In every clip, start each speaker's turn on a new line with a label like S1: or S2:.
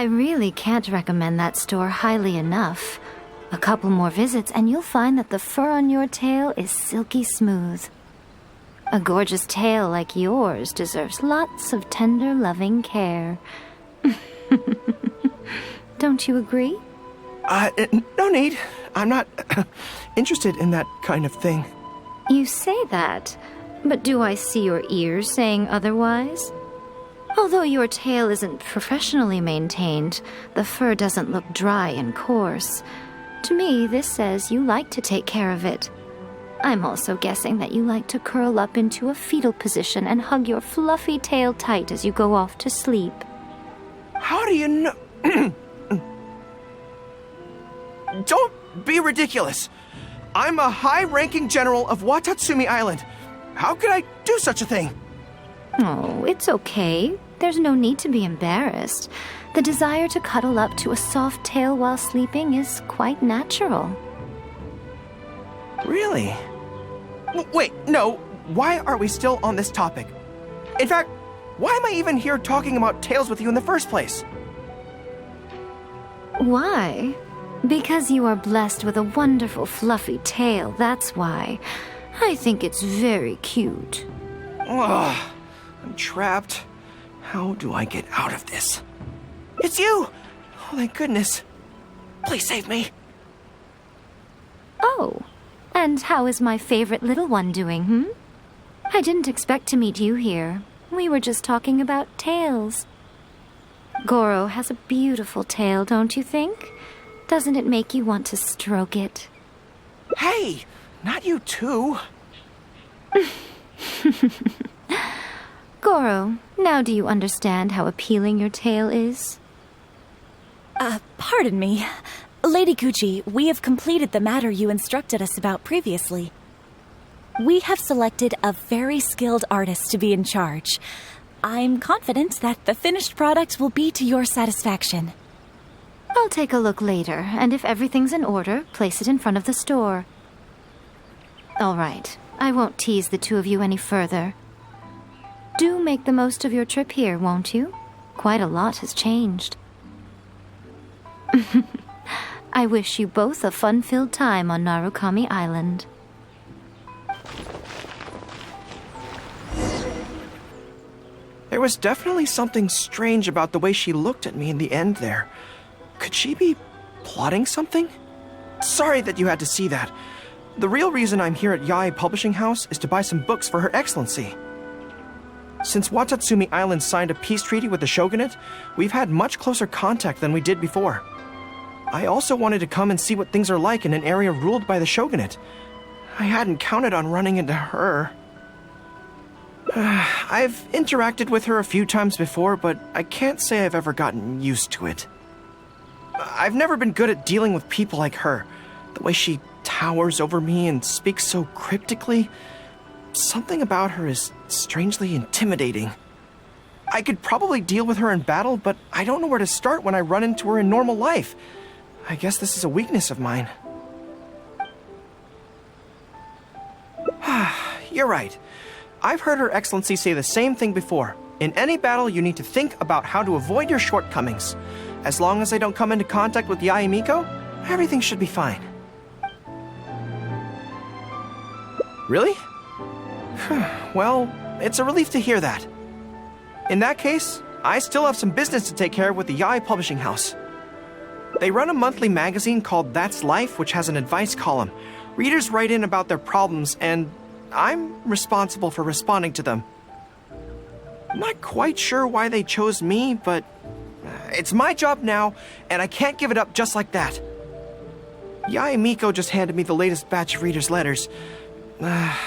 S1: I really can't recommend that store highly enough. A couple more visits and you'll find that the fur on your tail is silky smooth. A gorgeous tail like yours deserves lots of tender, loving care. Don't you agree?
S2: No need. I'm not interested in that kind of thing.
S1: You say that, but do I see your ears saying otherwise? Although your tail isn't professionally maintained, the fur doesn't look dry and coarse. To me, this says you like to take care of it. I'm also guessing that you like to curl up into a fetal position and hug your fluffy tail tight as you go off to sleep.
S2: How do you know? Don't be ridiculous. I'm a high-ranking general of Watatsumi Island. How could I do such a thing?
S1: Oh, it's okay. There's no need to be embarrassed. The desire to cuddle up to a soft tail while sleeping is quite natural.
S2: Really? Wait, no. Why are we still on this topic? In fact, why am I even here talking about tails with you in the first place?
S1: Why? Because you are blessed with a wonderful fluffy tail, that's why. I think it's very cute.
S2: Ugh, I'm trapped. How do I get out of this? It's you! Oh, thank goodness. Please save me.
S1: Oh, and how is my favorite little one doing, I didn't expect to meet you here. We were just talking about tails. Gorou has a beautiful tail, don't you think? Doesn't it make you want to stroke it?
S2: Hey, not you too.
S1: Gorou, now do you understand how appealing your tail is?
S3: Pardon me. Lady Gucci, we have completed the matter you instructed us about previously. We have selected a very skilled artist to be in charge. I'm confident that the finished product will be to your satisfaction.
S1: I'll take a look later, and if everything's in order, place it in front of the store. All right, I won't tease the two of you any further. Do make the most of your trip here, won't you? Quite a lot has changed. I wish you both a fun-filled time on Narukami Island.
S2: There was definitely something strange about the way she looked at me in the end there. Could she be plotting something? Sorry that you had to see that. The real reason I'm here at Yae Publishing House is to buy some books for Her Excellency. Since Watatsumi Island signed a peace treaty with the shogunate, we've had much closer contact than we did before. I also wanted to come and see what things are like in an area ruled by the shogunate. I hadn't counted on running into her. I've interacted with her a few times before, but I can't say I've ever gotten used to it. I've never been good at dealing with people like her. The way she towers over me and speaks so cryptically. Something about her is strangely intimidating. I could probably deal with her in battle, but I don't know where to start when I run into her in normal life. I guess this is a weakness of mine. You're right. I've heard Her Excellency say the same thing before. In any battle, you need to think about how to avoid your shortcomings. As long as I don't come into contact with Yae Miko, everything should be fine. Really? Well, it's a relief to hear that. In that case, I still have some business to take care of with the Yae Publishing House. They run a monthly magazine called That's Life, which has an advice column. Readers write in about their problems, and I'm responsible for responding to them. I'm not quite sure why they chose me, but it's my job now, and I can't give it up just like that. Yae Miko just handed me the latest batch of readers' letters.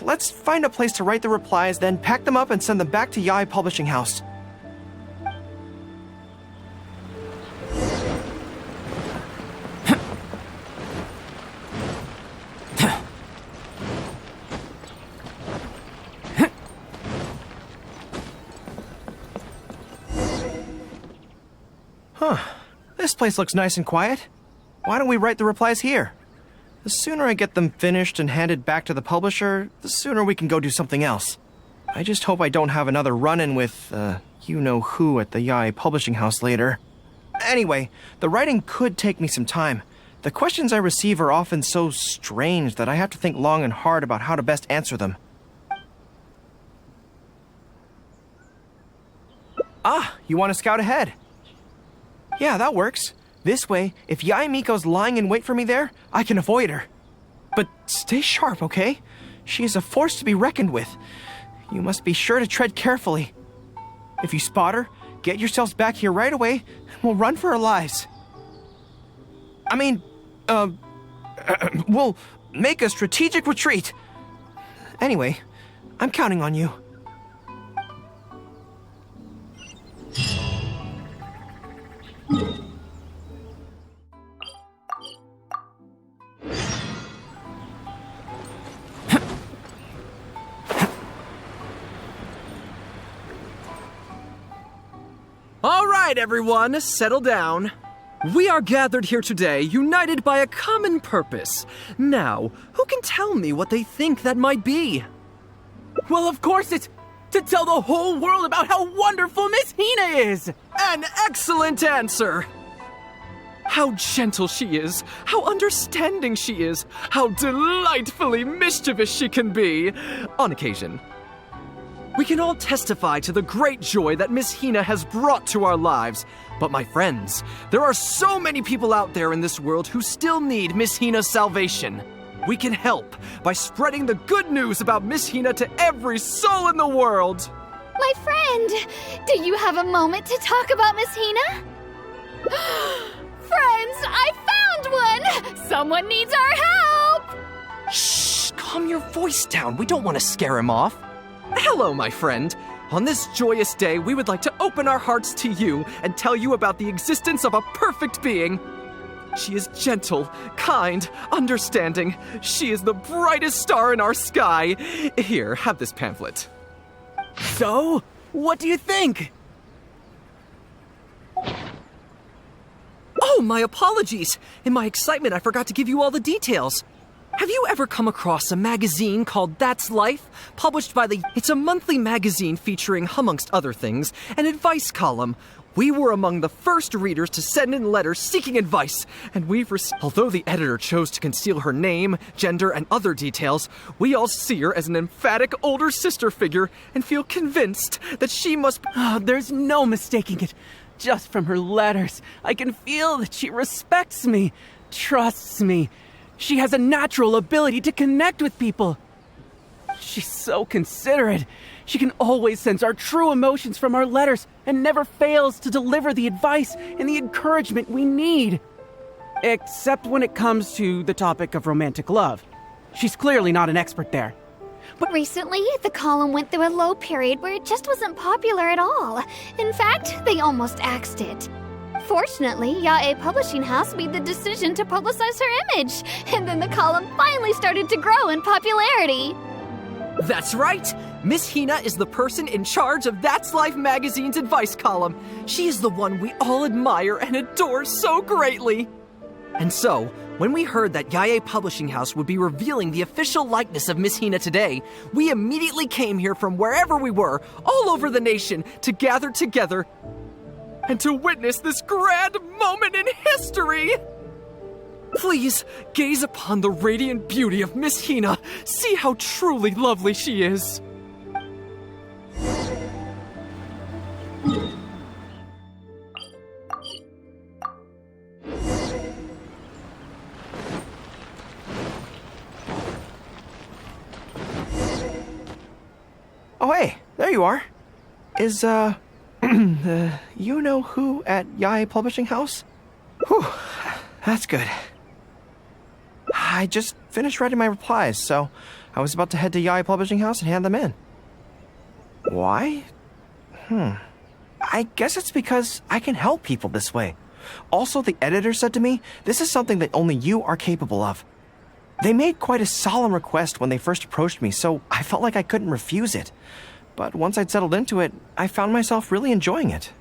S2: Let's find a place to write the replies, then pack them up and send them back to Yae Publishing House. This place looks nice and quiet. Why don't we write the replies here? The sooner I get them finished and handed back to the publisher, the sooner we can go do something else. I just hope I don't have another run-in with, you-know-who at the Yae Publishing House later. Anyway, the writing could take me some time. The questions I receive are often so strange that I have to think long and hard about how to best answer them. Ah, you want to scout ahead? Yeah, that works. This way, if Yae Miko's lying in wait for me there, I can avoid her. But stay sharp, okay? She is a force to be reckoned with. You must be sure to tread carefully. If you spot her, get yourselves back here right away, and we'll run for our lives. We'll make a strategic retreat. Anyway, I'm counting on you.
S4: All right, everyone, settle down. We are gathered here today, united by a common purpose. Now, who can tell me what they think that might be?
S5: Well, of course it's to tell the whole world about how wonderful Miss Hina is!
S4: An excellent answer! How gentle she is, how understanding she is, how delightfully mischievous she can be, on occasion. We can all testify to the great joy that Miss Hina has brought to our lives. But my friends, there are so many people out there in this world who still need Miss Hina's salvation. We can help by spreading the good news about Miss Hina to every soul in the world.
S6: My friend, do you have a moment to talk about Miss Hina? Friends, I found one! Someone needs our help!
S4: Shh, calm your voice down. We don't want to scare him off. Hello, my friend. On this joyous day, we would like to open our hearts to you and tell you about the existence of a perfect being. She is gentle, kind, understanding. She is the brightest star in our sky. Here, have this pamphlet.
S5: So, what do you think?
S4: Oh, my apologies. In my excitement, I forgot to give you all the details. Have you ever come across a magazine called That's Life? Published by It's a monthly magazine featuring, amongst other things, an advice column. We were among the first readers to send in letters seeking advice, and we've received... Although the editor chose to conceal her name, gender, and other details, we all see her as an emphatic older sister figure and feel convinced that she must...
S5: There's no mistaking it. Just from her letters, I can feel that she respects me, trusts me. She has a natural ability to connect with people. She's so considerate. She can always sense our true emotions from our letters and never fails to deliver the advice and the encouragement we need. Except when it comes to the topic of romantic love. She's clearly not an expert there.
S6: But recently, the column went through a low period where it just wasn't popular at all. In fact, they almost axed it. Fortunately, Yae Publishing House made the decision to publicize her image, and then the column finally started to grow in popularity.
S4: That's right! Miss Hina is the person in charge of That's Life magazine's advice column. She is the one we all admire and adore so greatly. And so, when we heard that Yae Publishing House would be revealing the official likeness of Miss Hina today, we immediately came here from wherever we were, all over the nation, to gather together and to witness this grand moment in history! Please, gaze upon the radiant beauty of Miss Hina. See how truly lovely she is.
S2: Oh, hey, there you are. Is, you know who at Yae Publishing House? Whew, that's good. I just finished writing my replies, so I was about to head to Yae Publishing House and hand them in. Why? I guess it's because I can help people this way. Also, the editor said to me, this is something that only you are capable of. They made quite a solemn request when they first approached me, so I felt like I couldn't refuse it. But once I'd settled into it, I found myself really enjoying it.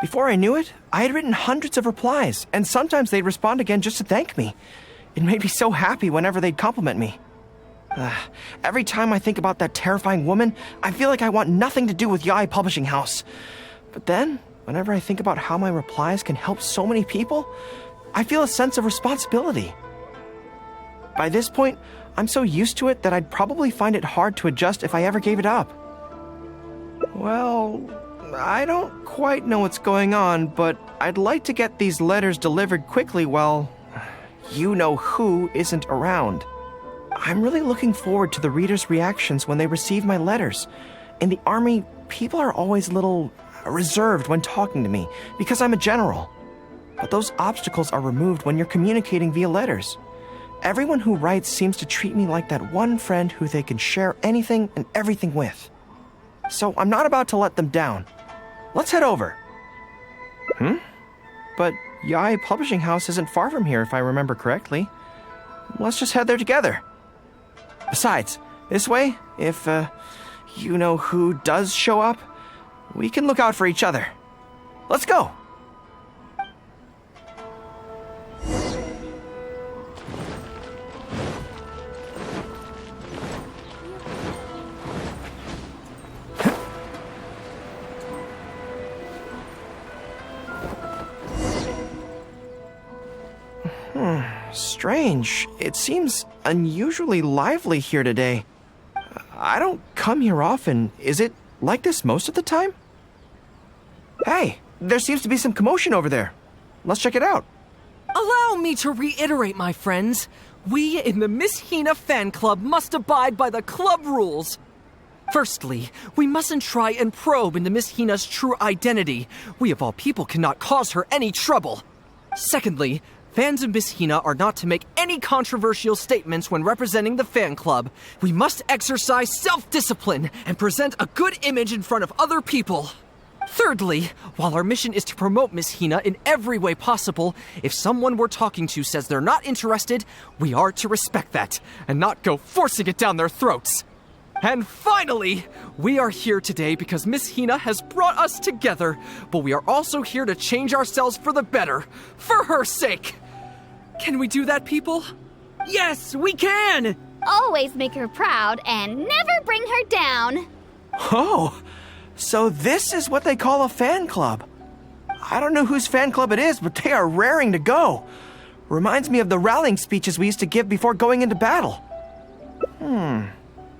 S2: Before I knew it, I had written hundreds of replies, and sometimes they'd respond again just to thank me. It made me so happy whenever they'd compliment me. Every time I think about that terrifying woman, I feel like I want nothing to do with Yae Publishing House. But then, whenever I think about how my replies can help so many people, I feel a sense of responsibility. By this point, I'm so used to it that I'd probably find it hard to adjust if I ever gave it up. Well, I don't quite know what's going on, but I'd like to get these letters delivered quickly while you-know-who isn't around. I'm really looking forward to the readers' reactions when they receive my letters. In the army, people are always a little reserved when talking to me because I'm a general. But those obstacles are removed when you're communicating via letters. Everyone who writes seems to treat me like that one friend who they can share anything and everything with. So I'm not about to let them down. Let's head over. But Yai Publishing House isn't far from here if I remember correctly. Let's just head there together. Besides, this way, if you-know-who does show up, we can look out for each other. Let's go! Strange. It seems unusually lively here today. I don't come here often. Is it like this most of the time? Hey, there seems to be some commotion over there. Let's check it out.
S4: Allow me to reiterate, my friends. We in the Miss Hina fan club must abide by the club rules. Firstly, we mustn't try and probe into Miss Hina's true identity. We of all people cannot cause her any trouble. Secondly, fans of Miss Hina are not to make any controversial statements when representing the fan club. We must exercise self-discipline and present a good image in front of other people. Thirdly, while our mission is to promote Miss Hina in every way possible, if someone we're talking to says they're not interested, we are to respect that and not go forcing it down their throats. And finally, we are here today because Miss Hina has brought us together, but we are also here to change ourselves for the better, for her sake. Can we do that, people?
S5: Yes, we can!
S6: Always make her proud and never bring her down.
S2: Oh, so this is what they call a fan club. I don't know whose fan club it is, but they are raring to go. Reminds me of the rallying speeches we used to give before going into battle.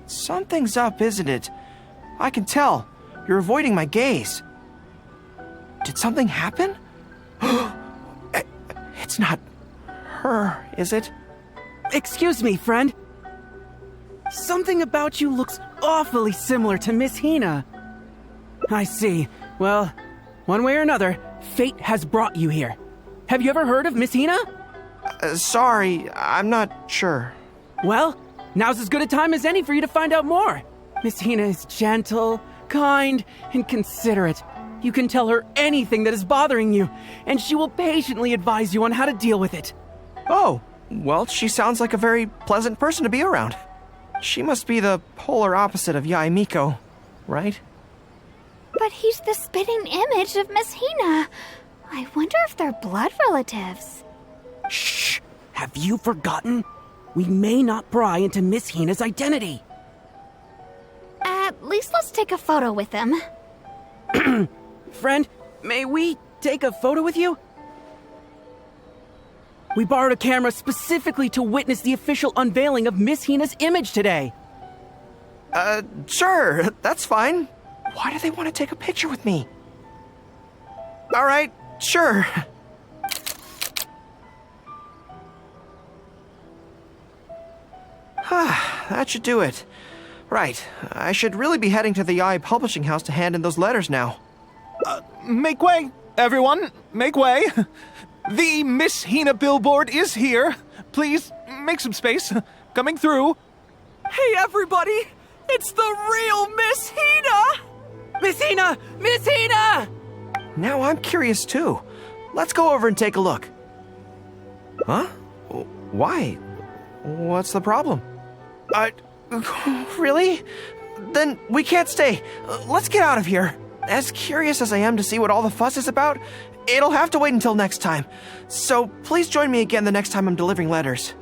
S2: Something's up, isn't it? I can tell. You're avoiding my gaze. Did something happen? It's not her, is it?
S5: Excuse me, friend. Something about you looks awfully similar to Miss Hina. I see. Well, one way or another, fate has brought you here. Have you ever heard of Miss Hina?
S2: Sorry, I'm not sure.
S5: Well, now's as good a time as any for you to find out more. Miss Hina is gentle, kind, and considerate. You can tell her anything that is bothering you, and she will patiently advise you on how to deal with it.
S2: Oh, well, she sounds like a very pleasant person to be around. She must be the polar opposite of Yai Miko, right?
S6: But he's the spitting image of Miss Hina. I wonder if they're blood relatives.
S5: Shh! Have you forgotten? We may not pry into Miss Hina's identity.
S6: At least let's take a photo with him.
S5: Friend, may we take a photo with you? We borrowed a camera specifically to witness the official unveiling of Miss Hina's image today.
S2: Sure, that's fine. Why do they want to take a picture with me? All right, sure. That should do it. Right, I should really be heading to the Yai Publishing House to hand in those letters now.
S7: Make way, everyone! Make way! The Miss Hina billboard is here. Please, make some space. Coming through.
S4: Hey, everybody! It's the real Miss Hina!
S5: Miss Hina! Miss Hina!
S2: Now I'm curious too. Let's go over and take a look. Huh? Why? What's the problem? Really? Then we can't stay. Let's get out of here. As curious as I am to see what all the fuss is about, it'll have to wait until next time. So please join me again the next time I'm delivering letters.